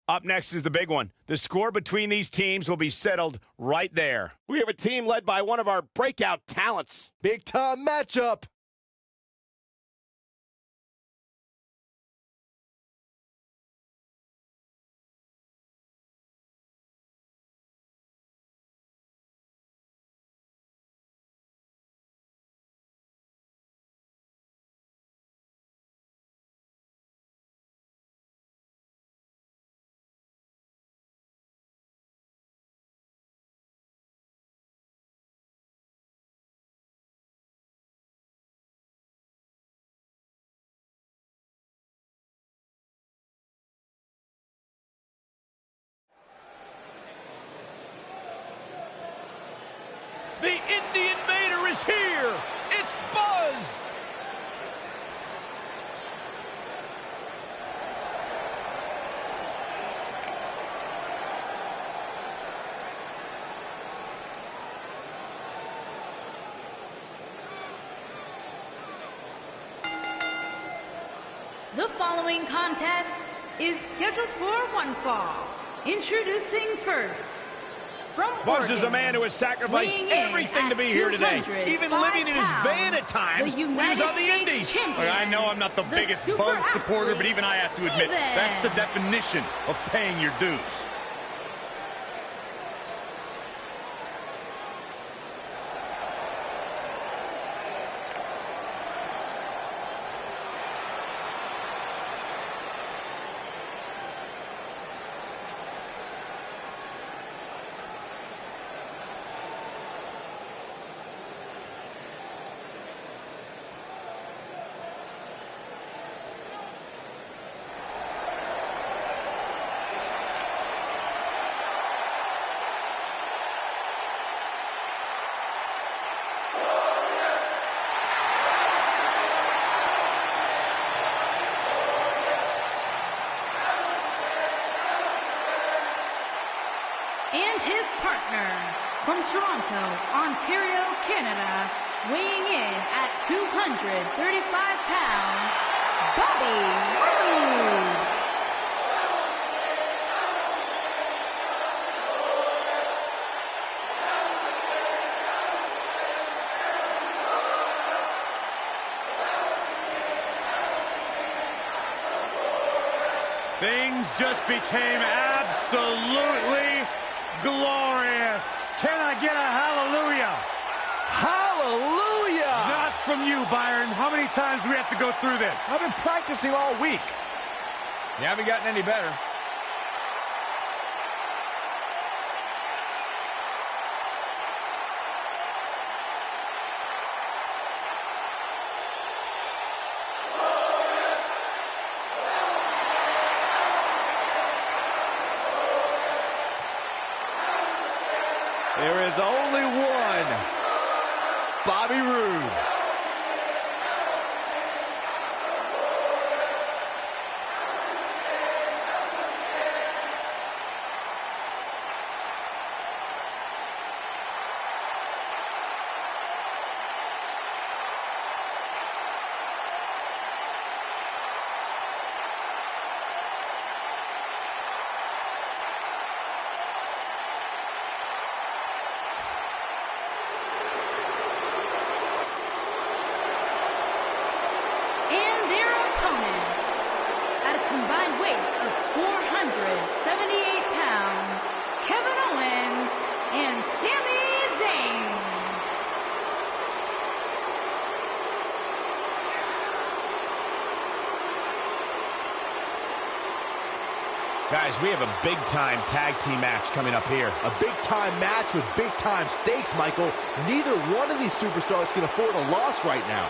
Up next is the big one. The score between these teams will be settled right there. We have a team led by one of our breakout talents. Big time matchup. The Indie Invader is here! It's Buzz! The following contest is scheduled for one fall. Introducing first, from Buzz Oregon, is a man who has sacrificed weighing in everything to be here today, 205 even living in his van at times the when he was on the United Indies. States champion, I know I'm not the biggest super Buzz supporter, but athlete, even I have to admit, that's the definition of paying your dues. and his partner, from Toronto, Ontario, Canada, weighing in at 235 pounds, Bobby Roode. Things just became absolutely glorious. Can I get a hallelujah? Hallelujah! Not from you, Byron. How many times do we have to go through this? I've been practicing all week. You haven't gotten any better. There is only one Bobby Roode. And their opponents, at a combined weight of 478 pounds, Kevin Owens and Sami Zayn. Guys, we have a big-time tag team match coming up here. A big-time match with big-time stakes, Michael. Neither one of these superstars can afford a loss right now.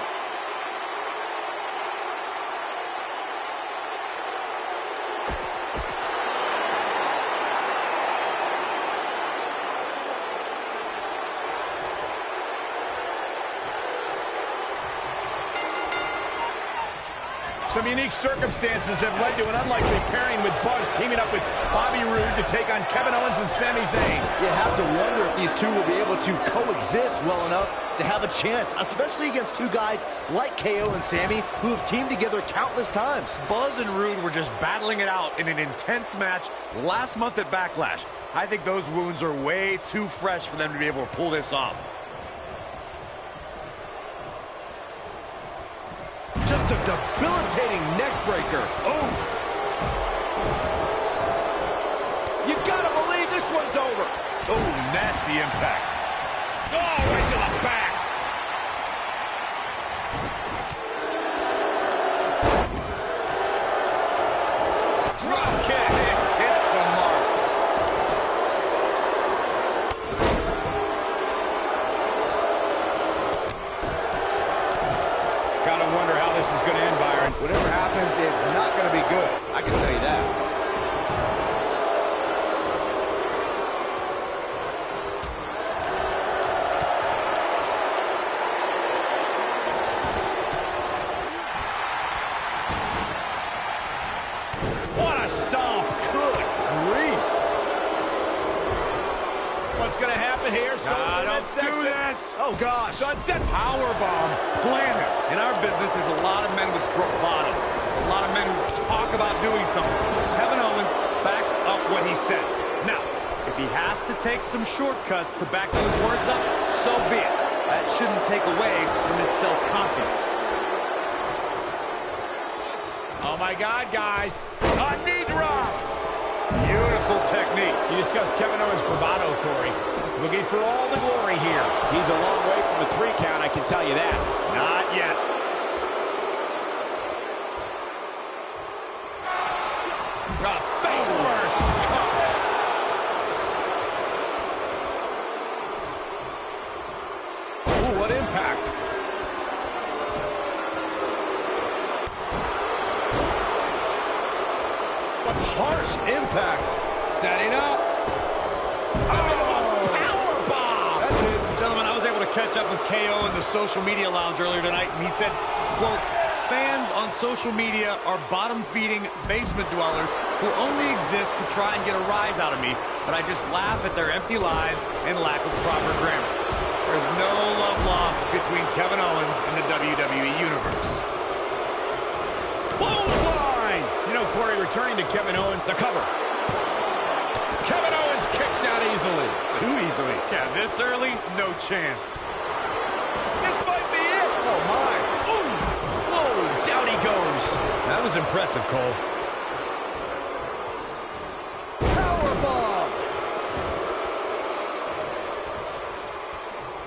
Some unique circumstances have led to an unlikely pairing with Buzz teaming up with Bobby Roode to take on Kevin Owens and Sami Zayn. You have to wonder if these two will be able to coexist well enough to have a chance, especially against two guys like KO and Sami who have teamed together countless times. Buzz and Roode were just battling it out in an intense match last month at Backlash. I think those wounds are way too fresh for them to be able to pull this off. Just a debilitating neck breaker. Oof. You gotta believe this one's over. Oh, nasty impact. Oh, right to the back. Drop kick. Hits the mark. Gotta wonder how this is going to end, Byron. Whatever happens, it's not going to be good. I can tell you that. What a stomp. Good grief. What's going to happen here? Don't do this. Oh, gosh. Sunset Powerbomb planted. In our business, there's a lot of men with bravado. A lot of men who talk about doing something. Kevin Owens backs up what he says. Now, if he has to take some shortcuts to back those words up, so be it. That shouldn't take away from his self-confidence. Oh, my God, guys. A knee drop. Beautiful technique. You discussed Kevin Owens' bravado, Corey. Looking for all the glory here. He's a long way from the 3 count, I can tell you that. Not yet. Face first. Comes. Ooh, what impact. What harsh impact. Setting up. Powerbomb. That's it. Gentlemen, I was able to catch up with KO in the social media lounge earlier tonight, and he said, quote, fans on social media are bottom-feeding basement dwellers who only exist to try and get a rise out of me, but I just laugh at their empty lies and lack of proper grammar. There's no love lost between Kevin Owens and the WWE Universe. Clothesline. You know, Corey, returning to Kevin Owens, the cover. Kevin Owens kicks out easily. Too easily. Yeah, this early, no chance. This might be it. Oh, my. Ooh. Whoa, down he goes. That was impressive, Cole. Powerbomb.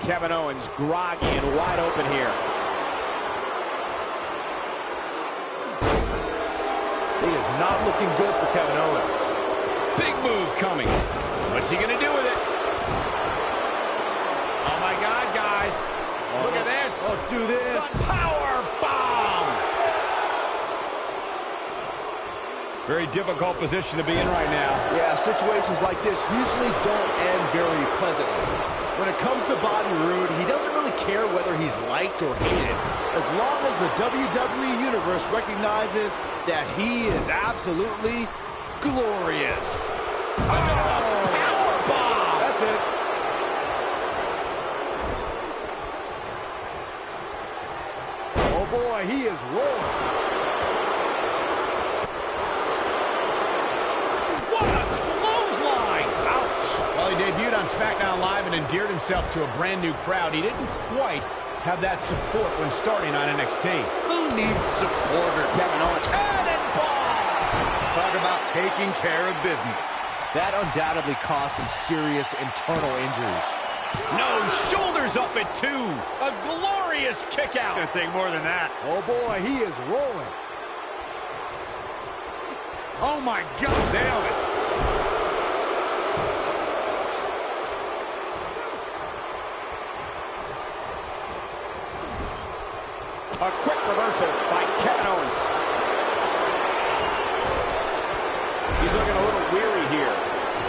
Kevin Owens groggy and wide open here. It is not looking good for Kevin Owens. Big move coming. What's he going to do with it? Oh, my God, guys. Look at this. Oh, do this. Power bomb. Very difficult position to be in right now. Yeah, situations like this usually don't end very pleasantly. When it comes to Bobby Roode, he doesn't really care whether he's liked or hated, as long as the WWE Universe recognizes that he is absolutely glorious. Powerbomb. That's it. Oh boy, he is rolling. What a clothesline. Ouch. Well, he debuted on SmackDown Live and endeared himself to a brand new crowd. He didn't quite have that support when starting on NXT. Who needs supporter? Kevin Owens. Cannonball. Talk about taking care of business. That undoubtedly caused some serious internal injuries. No, shoulders up at 2. A glorious kick out. Gonna take more than that. Oh boy, he is rolling. Oh my God, nailed it. A quick reversal by Kevin Owens. He's looking a little weary here.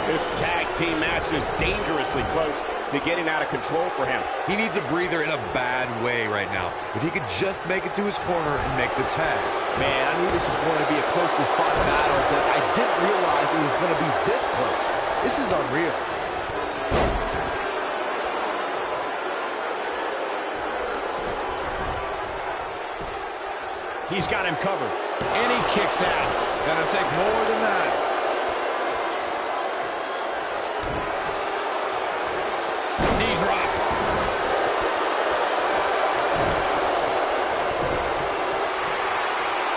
This tag team match is dangerously close to getting out of control for him. He needs a breather in a bad way right now. If he could just make it to his corner and make the tag. Man, I knew this was going to be a closely fought battle, but I didn't realize it was going to be this close. This is unreal. He's got him covered. And he kicks out. Gonna take more than that. Knee drop.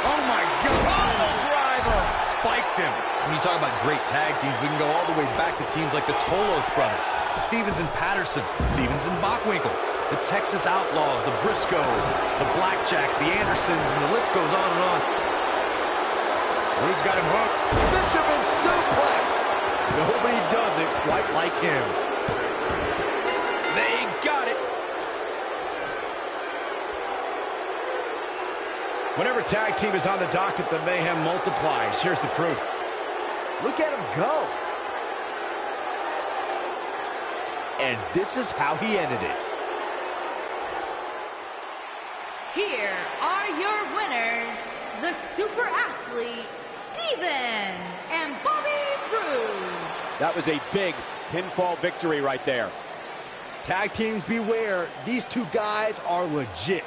Oh, my God. Driver. Spiked him. When you talk about great tag teams, we can go all the way back to teams like the Tolos brothers, Stevens and Patterson, Stevens and Bockwinkel, the Texas Outlaws, the Briscoes, the Blackjacks, the Andersons, and the list goes on and on. Rood's got him hooked. Fisherman suplex. Nobody does it quite like him. They got it. Whenever tag team is on the docket, the mayhem multiplies. Here's the proof. Look at him go. And this is how he ended it. Here are your winners, the super athlete, Steven and Bobby Roode. That was a big pinfall victory right there. Tag teams beware. These two guys are legit.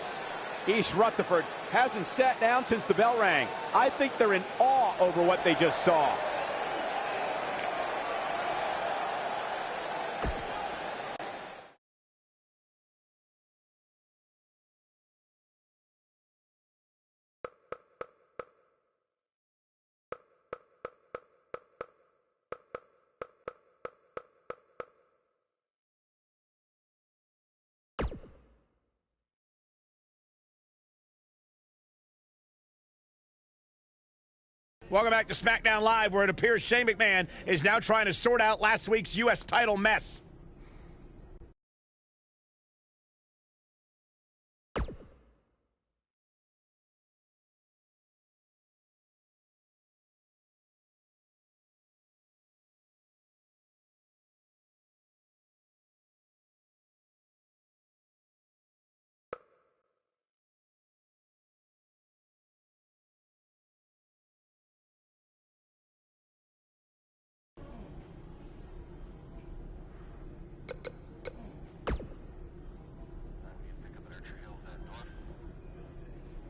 East Rutherford hasn't sat down since the bell rang. I think they're in awe over what they just saw. Welcome back to SmackDown Live, where it appears Shane McMahon is now trying to sort out last week's U.S. title mess.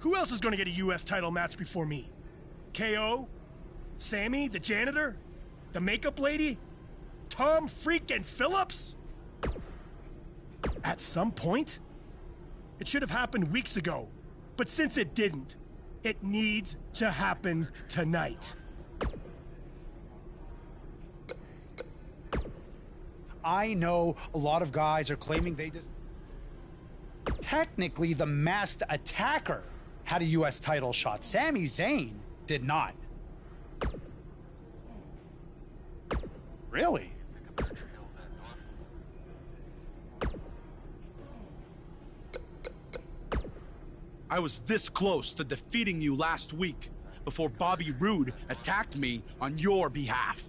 Who else is going to get a U.S. title match before me? KO? Sammy, the janitor? The makeup lady? Tom freaking Phillips? At some point? It should have happened weeks ago. But since it didn't, it needs to happen tonight. I know a lot of guys are claiming they just... Technically, the masked attacker had a U.S. title shot. Sami Zayn did not. Really? I was this close to defeating you last week before Bobby Roode attacked me on your behalf.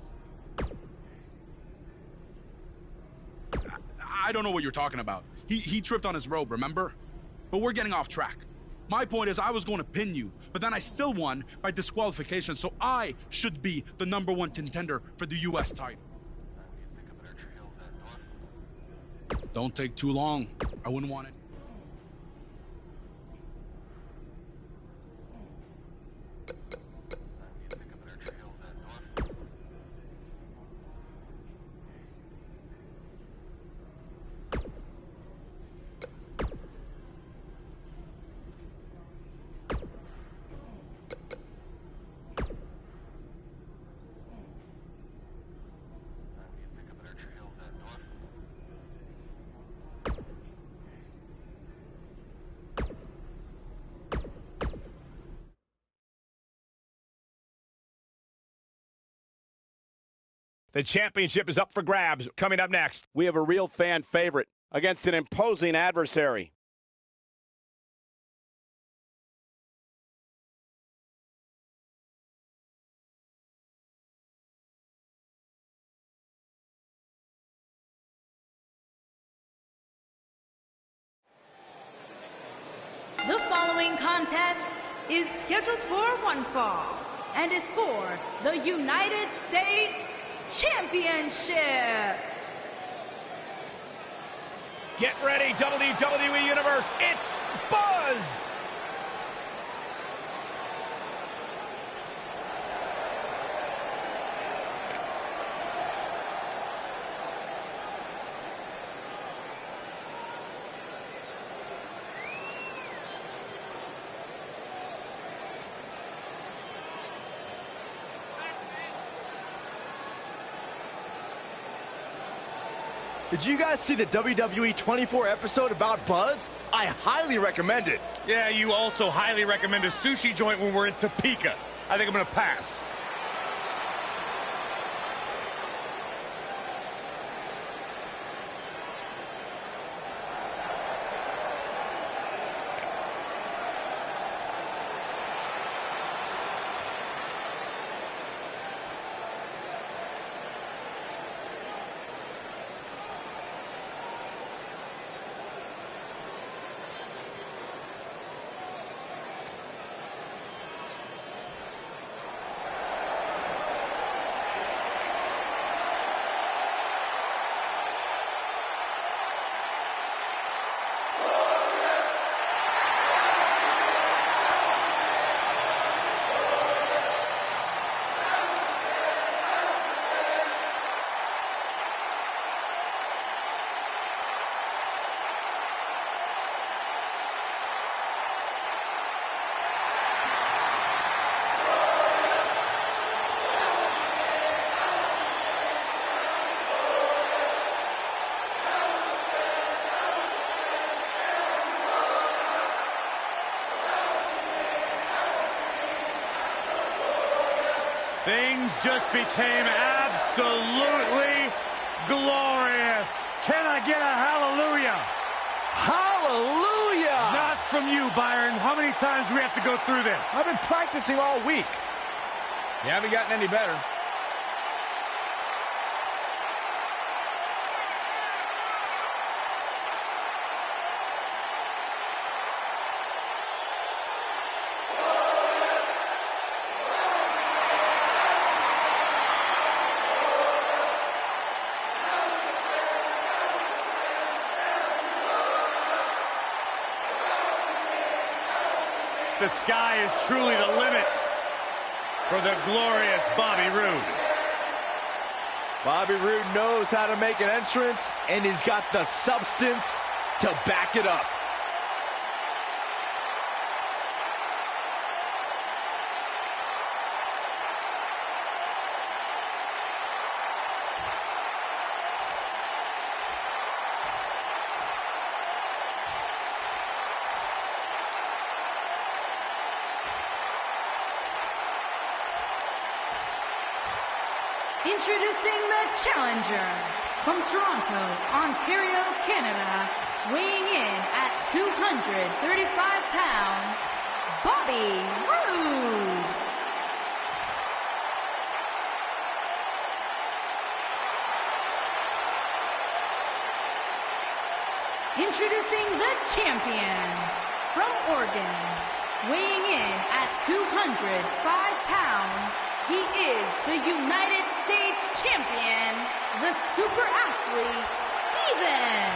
I don't know what you're talking about. He tripped on his robe, remember? But we're getting off track. My point is I was going to pin you, but then I still won by disqualification, so I should be the #1 contender for the U.S. title. Don't take too long. I wouldn't want it. The championship is up for grabs. Coming up next, We have a real fan favorite against an imposing adversary. The following contest is scheduled for one fall and is for the United States Championship. Get ready, WWE Universe. It's Buzz! Did you guys see the WWE 24 episode about Buzz? I highly recommend it. Yeah, you also highly recommend a sushi joint when we're in Topeka. I think I'm gonna pass. Things just became absolutely glorious. Can I get a hallelujah? Hallelujah! Not from you, Byron. How many times do we have to go through this? I've been practicing all week. You haven't gotten any better. The sky is truly the limit for the glorious Bobby Roode. Bobby Roode knows how to make an entrance, and he's got the substance to back it up. Introducing the challenger from Toronto, Ontario, Canada, weighing in at 235 pounds, Bobby Roode. Introducing the champion from Oregon, weighing in at 205 pounds, he is the United States champion, the super athlete, Steven.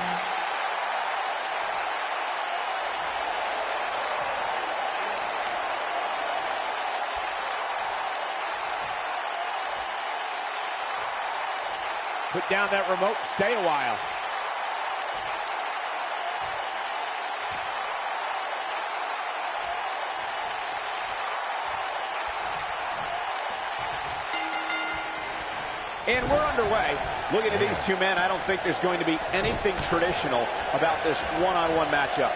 Put down that remote and stay a while. And we're underway. Looking at these two men, I don't think there's going to be anything traditional about this one-on-one matchup.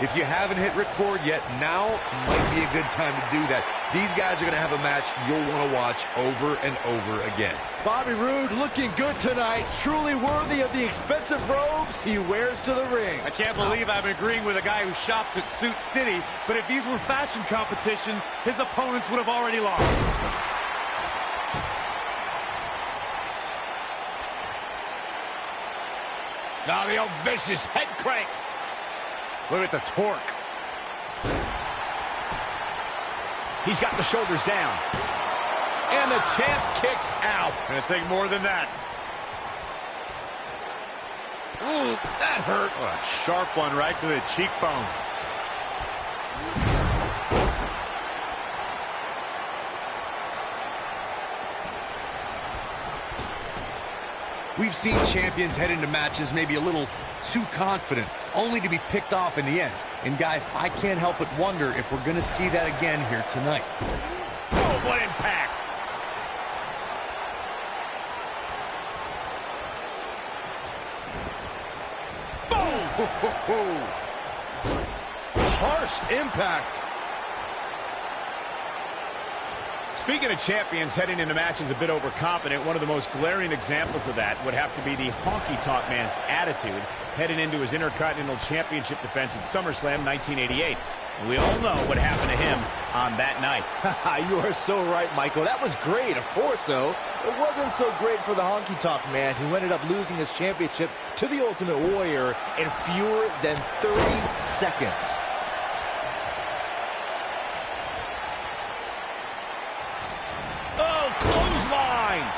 If you haven't hit record yet, now might be a good time to do that. These guys are going to have a match you'll want to watch over and over again. Bobby Roode looking good tonight, truly worthy of the expensive robes he wears to the ring. I can't believe I'm agreeing with a guy who shops at Suit City, but if these were fashion competitions, his opponents would have already lost. Now the old vicious head crank. Look at the torque. He's got the shoulders down. And the champ kicks out. Gonna take more than that. Ooh, that hurt. Oh, a sharp one right to the cheekbone. We've seen champions head into matches maybe a little too confident, only to be picked off in the end. And guys, I can't help but wonder if we're going to see that again here tonight. Oh, what impact. Boom! Harsh impact. Speaking of champions heading into matches a bit overconfident, one of the most glaring examples of that would have to be the honky-tonk man's attitude heading into his Intercontinental Championship defense at SummerSlam 1988. And we all know what happened to him on that night. You are so right, Michael. That was great, of course, though. It wasn't so great for the honky-tonk man, who ended up losing his championship to the Ultimate Warrior in fewer than 30 seconds.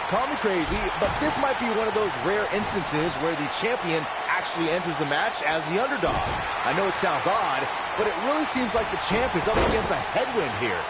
Call me crazy, but this might be one of those rare instances where the champion actually enters the match as the underdog. I know it sounds odd, but it really seems like the champ is up against a headwind here.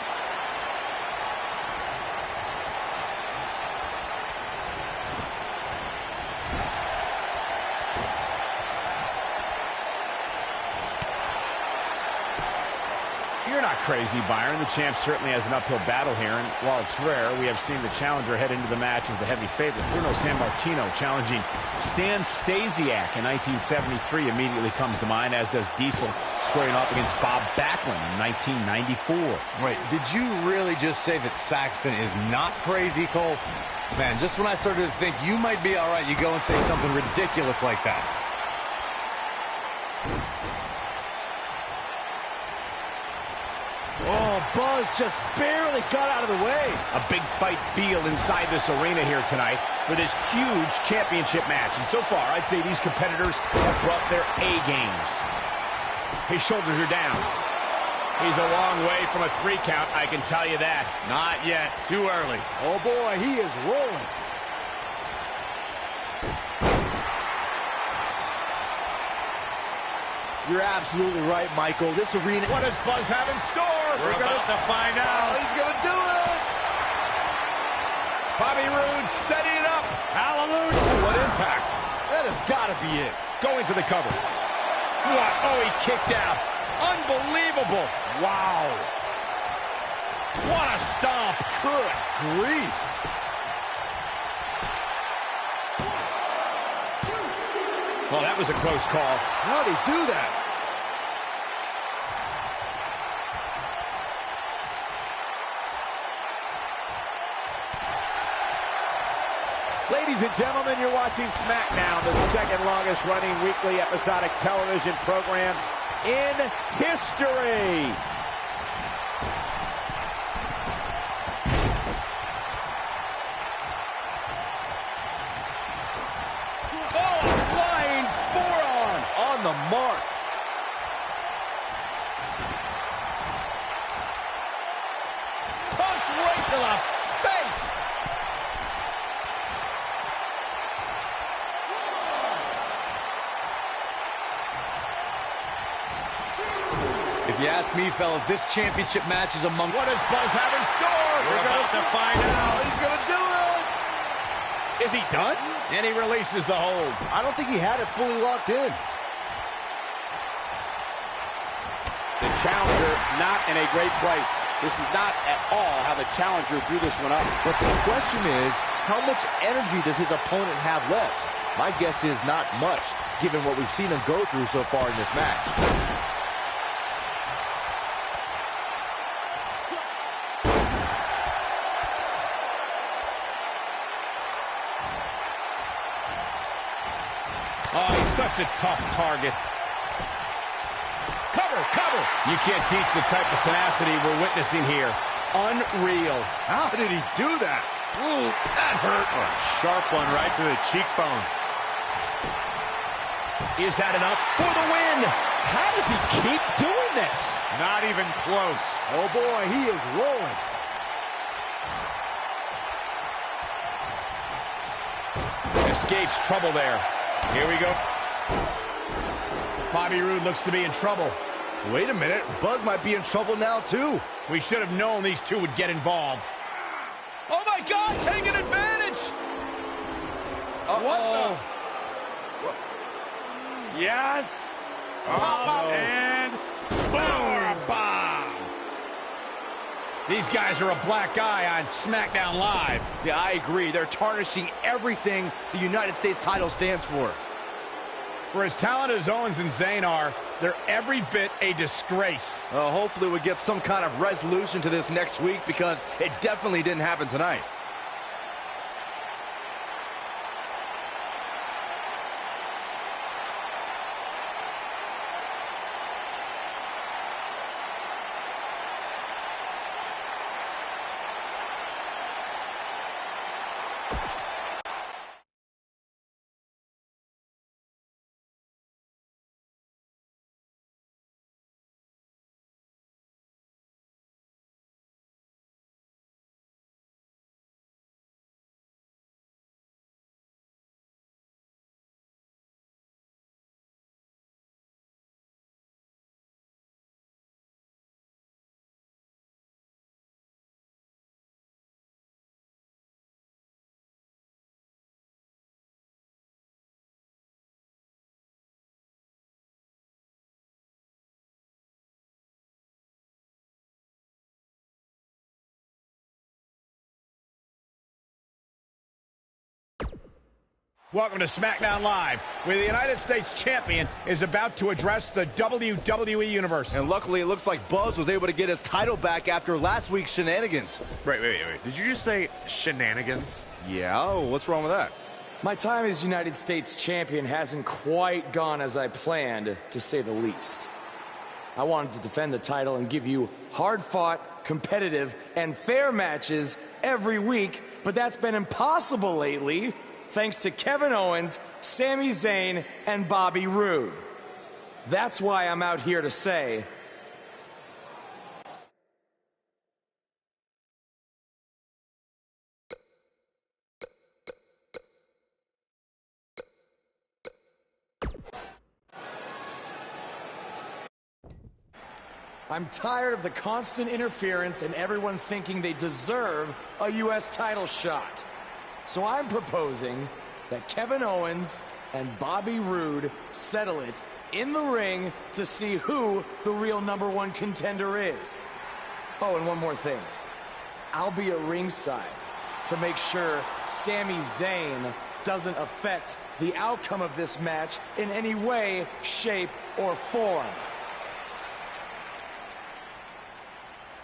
You're not crazy, Byron. The champ certainly has an uphill battle here, and while it's rare, we have seen the challenger head into the match as the heavy favorite. Bruno Sammartino challenging Stan Stasiak in 1973 immediately comes to mind, as does Diesel squaring off against Bob Backlund in 1994. Wait, did you really just say that Saxton is not crazy, Cole? Man, just when I started to think you might be all right, you go and say something ridiculous like that. Oh, Buzz just barely got out of the way. A big fight field inside this arena here tonight for this huge championship match. And so far, I'd say these competitors have brought their A games. His shoulders are down. He's a long way from a 3 count, I can tell you that. Not yet. Too early. Oh, boy, he is rolling. You're absolutely right, Michael. This arena... What does Buzz have in store? We're about to find out. Oh, he's going to do it! Bobby Roode setting it up. Hallelujah. Oh, what impact. That has got to be it. Going for the cover. What? Oh, he kicked out. Unbelievable. Wow. What a stomp. Good grief. Well, that was a close call. How'd he do that? Ladies and gentlemen, you're watching SmackDown, the second longest running weekly episodic television program in history. Oh, a flying forearm on the mark. Punch right to the face. If you ask me, fellas, this championship match is among... What does Buzz have in store? We're about to find out. Oh, he's going to do it. Is he done? And he releases the hold. I don't think he had it fully locked in. The challenger not in a great place. This is not at all how the challenger drew this one up. But the question is, how much energy does his opponent have left? My guess is not much, given what we've seen him go through so far in this match. Oh, he's such a tough target. Cover, cover. You can't teach the type of tenacity we're witnessing here. Unreal. How did he do that? Ooh, that hurt. Oh, a sharp one right to the cheekbone. Is that enough for the win? How does he keep doing this? Not even close. Oh boy, he is rolling. Escapes trouble there. Here we go. Bobby Roode looks to be in trouble. Wait a minute, Buzz might be in trouble now too. We should have known these two would get involved. Oh my God, taking advantage! What the? Yes. And boom! Bomb! These guys are a black eye on SmackDown Live. Yeah, I agree. They're tarnishing everything the United States title stands for. For as talented as Owens and Zayn are, they're every bit a disgrace. Hopefully we get some kind of resolution to this next week, because it definitely didn't happen tonight. Welcome to SmackDown Live, where the United States Champion is about to address the WWE Universe. And luckily, it looks like Buzz was able to get his title back after last week's shenanigans. Wait. Did you just say shenanigans? Yeah, what's wrong with that? My time as United States Champion hasn't quite gone as I planned, to say the least. I wanted to defend the title and give you hard-fought, competitive, and fair matches every week, but that's been impossible lately, thanks to Kevin Owens, Sami Zayn, and Bobby Roode. That's why I'm out here to say, I'm tired of the constant interference and everyone thinking they deserve a U.S. title shot. So I'm proposing that Kevin Owens and Bobby Roode settle it in the ring to see who the real #1 contender is. Oh, and one more thing. I'll be at ringside to make sure Sami Zayn doesn't affect the outcome of this match in any way, shape, or form.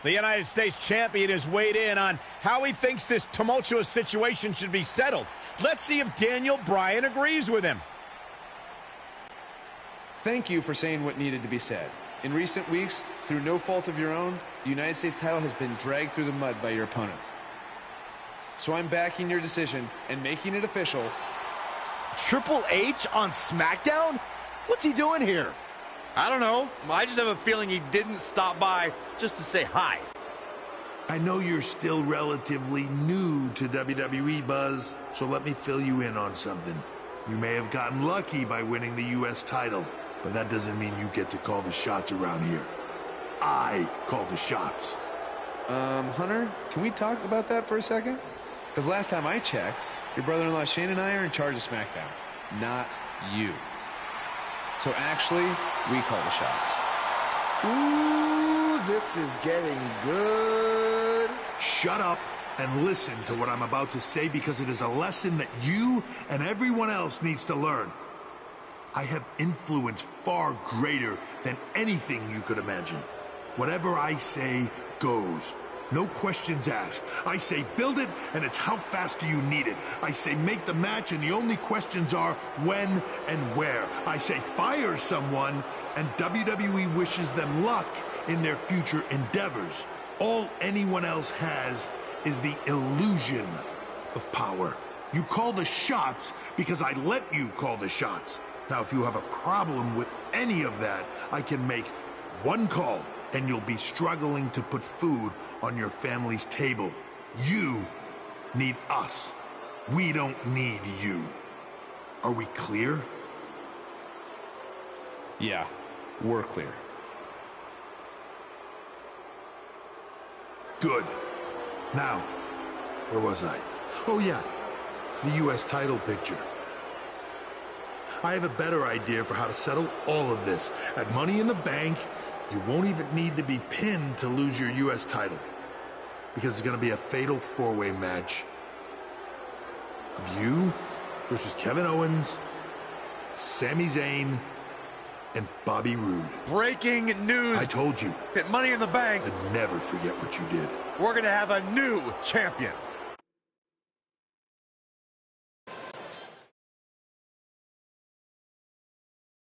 The United States Champion has weighed in on how he thinks this tumultuous situation should be settled. Let's see if Daniel Bryan agrees with him. Thank you for saying what needed to be said. In recent weeks, through no fault of your own, the United States title has been dragged through the mud by your opponent. So I'm backing your decision and making it official. Triple H on SmackDown? What's he doing here? I don't know. I just have a feeling he didn't stop by just to say hi. I know you're still relatively new to WWE, Buzz, so let me fill you in on something. You may have gotten lucky by winning the U.S. title, but that doesn't mean you get to call the shots around here. I call the shots. Hunter, can we talk about that for a second? Because last time I checked, your brother-in-law Shane and I are in charge of SmackDown, not you. So actually, we call the shots. Ooh, this is getting good. Shut up and listen to what I'm about to say, because it is a lesson that you and everyone else needs to learn. I have influence far greater than anything you could imagine. Whatever I say goes. No questions asked. I say build it, and it's how fast do you need it. I say make the match, and the only questions are when and where. I say fire someone, and WWE wishes them luck in their future endeavors. All anyone else has is the illusion of power. You call the shots because I let you call the shots. Now, if you have a problem with any of that, I can make one call, and you'll be struggling to put food on your family's table. You need us. We don't need you. Are we clear? Yeah, we're clear. Good. Now, where was I? Oh yeah, the U.S. title picture. I have a better idea for how to settle all of this. At Money in the Bank, you won't even need to be pinned to lose your U.S. title. Because it's going to be a fatal four-way match of you versus Kevin Owens, Sami Zayn, and Bobby Roode. Breaking news. I told you. At Money in the Bank, I'd never forget what you did. we're going to have a new champion.